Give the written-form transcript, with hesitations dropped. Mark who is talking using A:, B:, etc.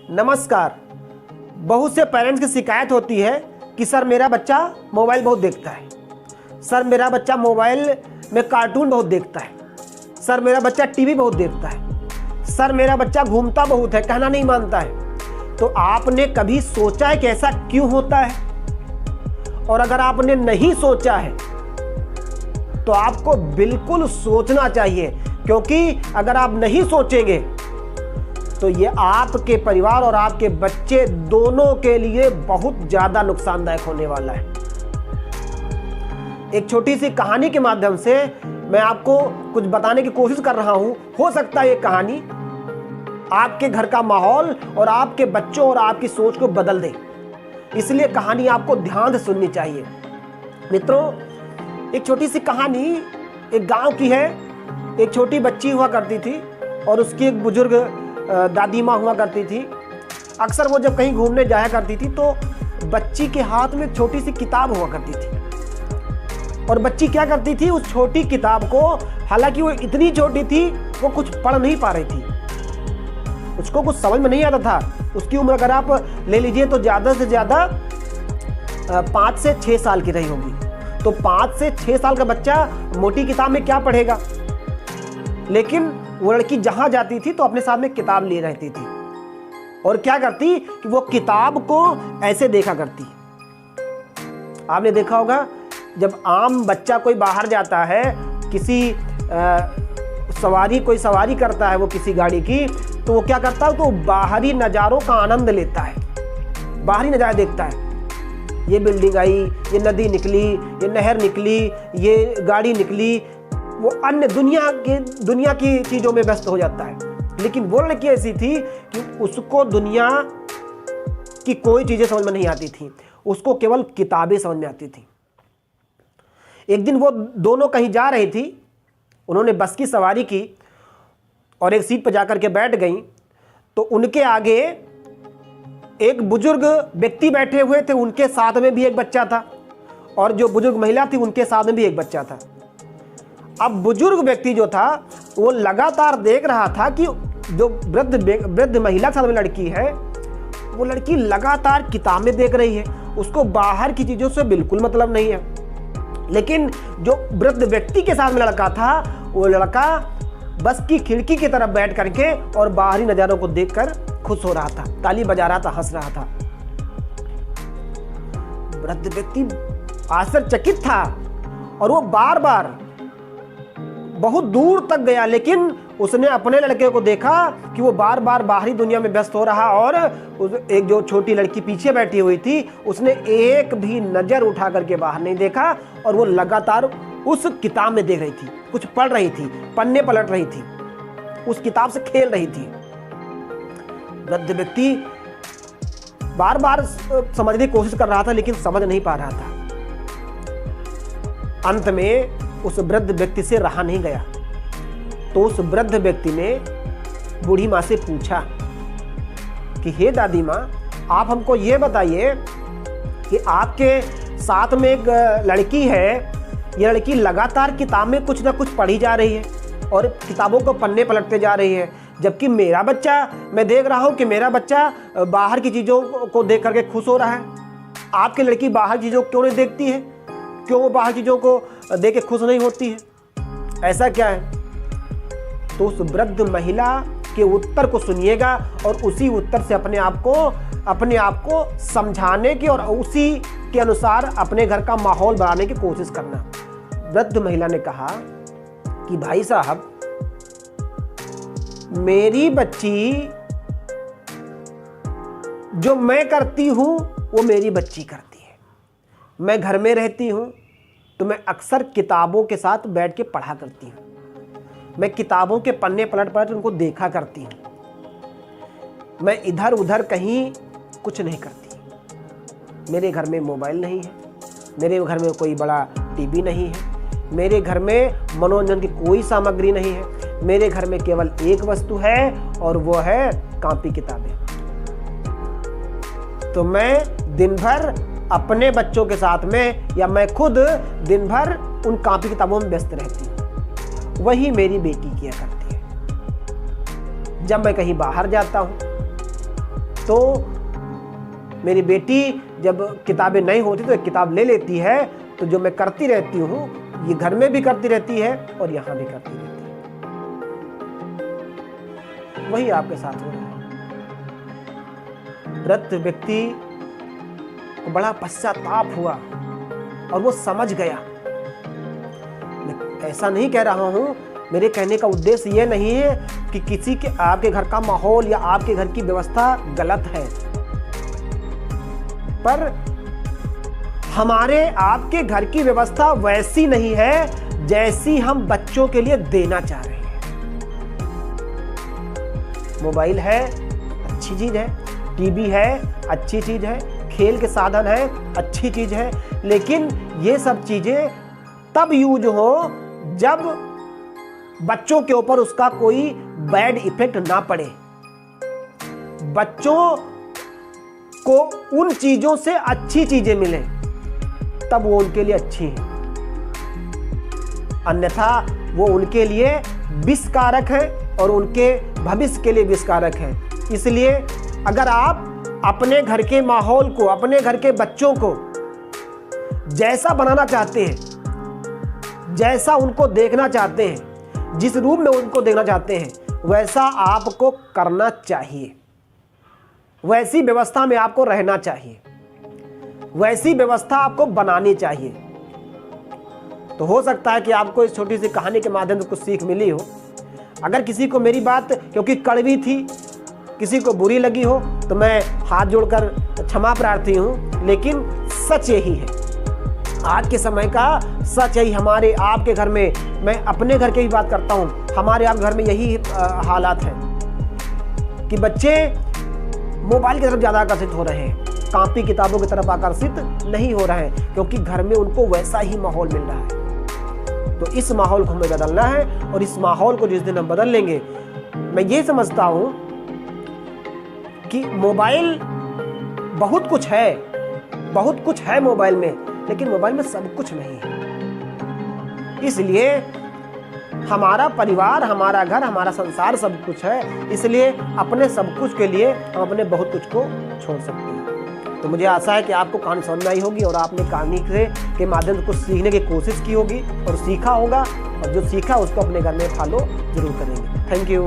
A: नमस्कार। बहुत से पेरेंट्स की शिकायत होती है कि सर मेरा बच्चा मोबाइल बहुत देखता है, सर मेरा बच्चा मोबाइल में कार्टून बहुत देखता है, सर मेरा बच्चा टीवी बहुत देखता है, सर मेरा बच्चा घूमता बहुत है, कहना नहीं मानता है। तो आपने कभी सोचा है कि ऐसा क्यों होता है? और अगर आपने नहीं सोचा है तो आपको बिल्कुल सोचना चाहिए, क्योंकि अगर आप नहीं सोचेंगे तो ये आपके परिवार और आपके बच्चे दोनों के लिए बहुत ज़्यादा नुकसानदायक होने वाला है। एक छोटी सी कहानी के माध्यम से मैं आपको कुछ बताने की कोशिश कर रहा हूं। हो सकता है ये कहानी आपके घर का माहौल और आपके बच्चों और आपकी सोच को बदल दे, इसलिए कहानी आपको ध्यान से सुननी चाहिए। मित्रों, एक छोटी सी कहानी एक गांव की है। एक छोटी बच्ची हुआ करती थी और उसकी एक बुजुर्ग दादी माँ हुआ करती थी। अक्सर वो जब कहीं घूमने जाया करती थी तो बच्ची के हाथ में छोटी सी किताब हुआ करती थी और बच्ची क्या करती थी, उस छोटी किताब को, हालांकि वो इतनी छोटी थी वो कुछ पढ़ नहीं पा रही थी, उसको कुछ समझ में नहीं आता था। उसकी उम्र अगर आप ले लीजिए तो ज़्यादा से ज़्यादा 5 से 6 साल की रही होगी। तो 5 से 6 साल का बच्चा मोटी किताब में क्या पढ़ेगा? लेकिन वो लड़की जहां जाती थी तो अपने साथ में किताब लिए रहती थी और क्या करती कि वो किताब को ऐसे देखा करती। आपने देखा होगा जब आम बच्चा कोई बाहर जाता है, किसी कोई सवारी करता है वो किसी गाड़ी की, तो वो क्या करता है, तो बाहरी नज़ारों का आनंद लेता है, बाहरी नज़ारा देखता है। ये बिल्डिंग आई, ये नदी निकली, ये नहर निकली, ये गाड़ी निकली, वो अन्य दुनिया की चीज़ों में व्यस्त हो जाता है। लेकिन वो लड़की ऐसी थी कि उसको दुनिया की कोई चीज़ें समझ में नहीं आती थी, उसको केवल किताबें समझ में आती थी। एक दिन वो दोनों कहीं जा रही थी, उन्होंने बस की सवारी की और एक सीट पर जाकर के बैठ गई तो उनके आगे एक बुजुर्ग व्यक्ति बैठे हुए थे, उनके साथ में भी एक बच्चा था और जो बुजुर्ग महिला थी उनके साथ में भी एक बच्चा था। अब बुजुर्ग व्यक्ति जो था वो लगातार देख रहा था कि जो वृद्ध महिला के साथ में लड़की है, वो लड़की लगातार किताबें देख रही है, उसको बाहर की चीज़ों से बिल्कुल मतलब नहीं है। लेकिन जो वृद्ध व्यक्ति के साथ में लड़का था, वो लड़का बस की खिड़की की तरफ बैठ करके और बाहरी नज़ारों को देखकर खुश हो रहा था, ताली बजा रहा था, हंस रहा था। वृद्ध व्यक्ति आश्चर्यचकित था और वो बार बार बहुत दूर तक गया, लेकिन उसने अपने लड़के को देखा कि वो बार बार बाहरी दुनिया में व्यस्त हो रहा और एक जो छोटी लड़की पीछे बैठी हुई थी, उसने एक भी नज़र उठा करके बाहर नहीं देखा और वो लगातार उस किताब में देख रही थी, कुछ पढ़ रही थी, पन्ने पलट रही थी, उस किताब से खेल रही थी। वृद्ध व्यक्ति बार बार समझने की कोशिश कर रहा था लेकिन समझ नहीं पा रहा था। अंत में उस वृद्ध व्यक्ति से रहा नहीं गया, तो उस वृद्ध व्यक्ति ने बूढ़ी माँ से पूछा कि हे दादी माँ, आप हमको ये बताइए कि आपके साथ में एक लड़की है, ये लड़की लगातार किताब में कुछ ना कुछ पढ़ी जा रही है और किताबों को पन्ने पलटते जा रही है, जबकि मेरा बच्चा, मैं देख रहा हूँ कि मेरा बच्चा बाहर की चीज़ों को देख करके खुश हो रहा है। आपकी लड़की बाहर चीज़ों को क्यों नहीं देखती है? क्यों वो बाहर चीज़ों को देख के खुश नहीं होती है? ऐसा क्या है? तो उस वृद्ध महिला के उत्तर को सुनिएगा और उसी उत्तर से अपने आप को समझाने की और उसी के अनुसार अपने घर का माहौल बनाने की कोशिश करना। वृद्ध महिला ने कहा कि भाई साहब, मेरी बच्ची, जो मैं करती हूं वो मेरी बच्ची करती है। मैं घर में रहती हूं तो मैं अक्सर किताबों के साथ बैठ के पढ़ा करती हूं, मैं किताबों के पन्ने पलट पलट उनको देखा करती हूं, मैं इधर उधर कहीं कुछ नहीं करती। मेरे घर में मोबाइल नहीं है, मेरे घर में कोई बड़ा टीवी नहीं है, मेरे घर में मनोरंजन की कोई सामग्री नहीं है, मेरे घर में केवल एक वस्तु है और वो है कॉपी किताबें। तो मैं दिन भर अपने बच्चों के साथ में या मैं खुद दिन भर उन कॉपी किताबों में व्यस्त रहती हूँ। वही मेरी बेटी किया करती है। जब मैं कहीं बाहर जाता हूँ तो मेरी बेटी जब किताबें नहीं होती तो एक किताब ले लेती है, तो जो मैं करती रहती हूँ ये घर में भी करती रहती है और यहाँ भी करती रहती है। वही आपके साथ हो रहा है। वृद्ध व्यक्ति को बड़ा पश्चाताप हुआ और वो समझ गया। मैं ऐसा नहीं कह रहा हूं, मेरे कहने का उद्देश्य ये नहीं है कि किसी के आपके घर का माहौल या आपके घर की व्यवस्था गलत है, पर हमारे आपके घर की व्यवस्था वैसी नहीं है जैसी हम बच्चों के लिए देना चाह रहे हैं। मोबाइल है, अच्छी चीज है, टीवी है, अच्छी चीज है, खेल के साधन है, अच्छी चीज है, लेकिन ये सब चीजें तब यूज हो जब बच्चों के ऊपर उसका कोई बैड इफेक्ट ना पड़े। बच्चों को उन चीजों से अच्छी चीजें मिले तब वो उनके लिए अच्छी हैं, अन्यथा वो उनके लिए विषकारक है और उनके भविष्य के लिए विषकारक है। इसलिए अगर आप अपने घर के माहौल को, अपने घर के बच्चों को जैसा बनाना चाहते हैं, जैसा उनको देखना चाहते हैं, जिस रूप में उनको देखना चाहते हैं, वैसा आपको करना चाहिए। वैसी व्यवस्था में आपको रहना चाहिए, वैसी व्यवस्था आपको बनानी चाहिए। तो हो सकता है कि आपको इस छोटी सी कहानी के माध्यम से कुछ सीख मिली हो। अगर किसी को मेरी बात क्योंकि कड़वी थी, किसी को बुरी लगी हो, तो मैं हाथ जोड़कर क्षमा प्रार्थी हूँ, लेकिन सच यही है। आज के समय का सच यही हमारे आपके घर में, मैं अपने घर की भी बात करता हूँ, हमारे आप घर में यही हालात है कि बच्चे मोबाइल की तरफ ज़्यादा आकर्षित हो रहे हैं, कॉपी किताबों की तरफ आकर्षित नहीं हो रहे हैं, क्योंकि घर में उनको वैसा ही माहौल मिल रहा है। तो इस माहौल को हमें बदलना है, और इस माहौल को जिस दिन हम बदल लेंगे, मैं ये समझता हूँ कि मोबाइल बहुत कुछ है, बहुत कुछ है मोबाइल में, लेकिन मोबाइल में सब कुछ नहीं है। इसलिए हमारा परिवार, हमारा घर, हमारा संसार सब कुछ है, इसलिए अपने सब कुछ के लिए हम अपने बहुत कुछ को छोड़ सकते हैं। तो मुझे आशा है कि आपको कहानी समझ में आई होगी और आपने कहानी के माध्यम से कुछ सीखने की कोशिश की होगी और सीखा होगा, और जो सीखा उसको अपने घर में फॉलो जरूर करेंगे। Thank you.